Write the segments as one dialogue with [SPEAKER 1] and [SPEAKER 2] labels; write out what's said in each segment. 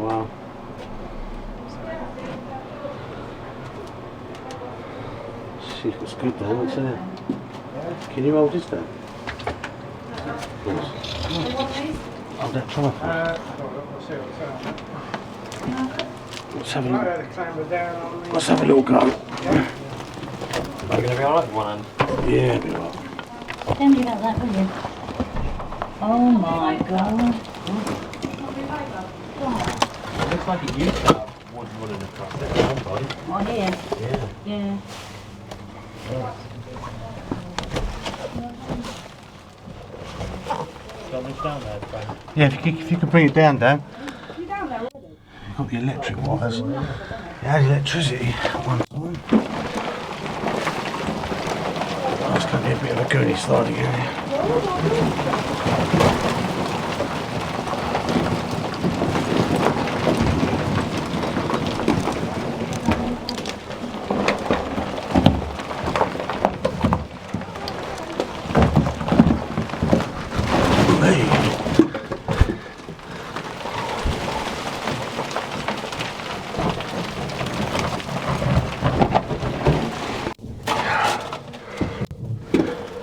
[SPEAKER 1] Wow. She looks good though, doesn't it? Can you hold this down? Please. Hold that tripod. Let's have a look. Let's have a little go.
[SPEAKER 2] Are you going to be alright with one hand?
[SPEAKER 1] Yeah, it'll be alright.
[SPEAKER 3] Don't do that, will you? Oh my god.
[SPEAKER 2] It looks like it used to have one running across it.
[SPEAKER 3] Oh, here?
[SPEAKER 2] Yeah.
[SPEAKER 3] Yeah.
[SPEAKER 2] Got this down there, Frank.
[SPEAKER 1] Yeah, if you could bring it down, Dan. You've got the electric wires. You had electricity at one time. Oh, it's going to be a bit of a goody slide again here.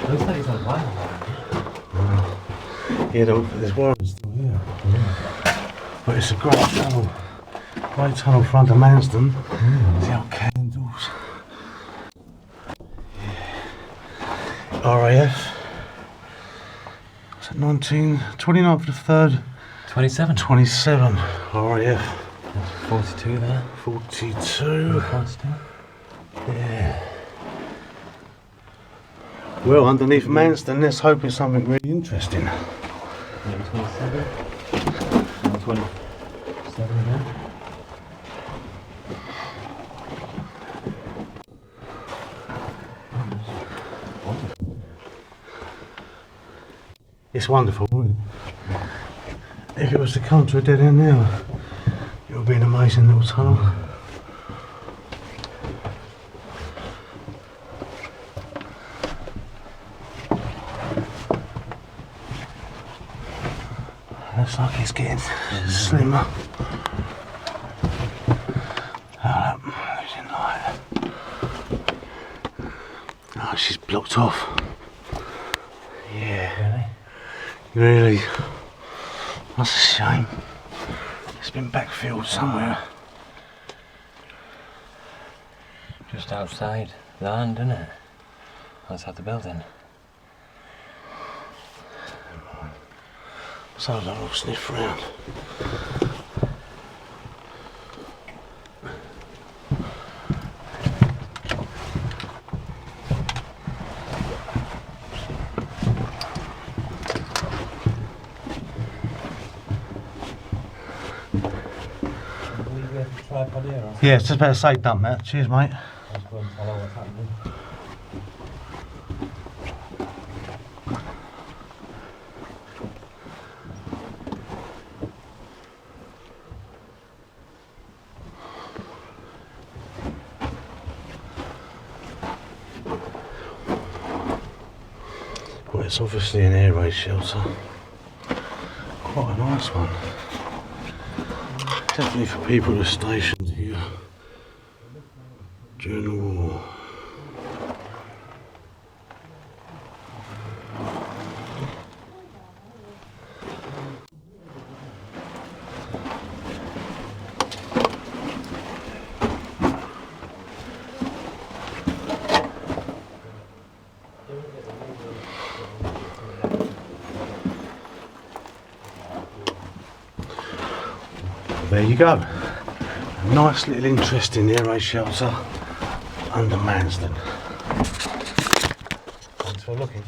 [SPEAKER 2] Looks like it's on wire.
[SPEAKER 1] Yeah, there's wires still here. Yeah. But it's a great tunnel front of Manston. The old candles. Yeah. R.A.F. What's it, 29th of the 3rd?
[SPEAKER 2] 27.
[SPEAKER 1] 27. R.A.F.
[SPEAKER 2] That's 42 there.
[SPEAKER 1] 42.
[SPEAKER 2] Manston.
[SPEAKER 1] Yeah. Well, underneath Manston, let's hope it's something really interesting.
[SPEAKER 2] 27. 27 again.
[SPEAKER 1] It's wonderful, isn't it? If it was to come to a dead end now, it would be an amazing little tunnel. Looks like it's getting slimmer. Losing light. Oh, she's blocked off. Yeah. Really? That's a shame. It's been backfilled somewhere.
[SPEAKER 2] Just outside the land, isn't it? Outside the building.
[SPEAKER 1] So I'll sniff round. Yeah, it's just about to say dump that. Cheers, mate.
[SPEAKER 2] Let's go and follow what's happening.
[SPEAKER 1] Well, it's obviously an air raid shelter. Quite a nice one. Definitely for people who are stationed here during the war. There you go. A nice little interesting air raid shelter under Manston. Thanks for looking.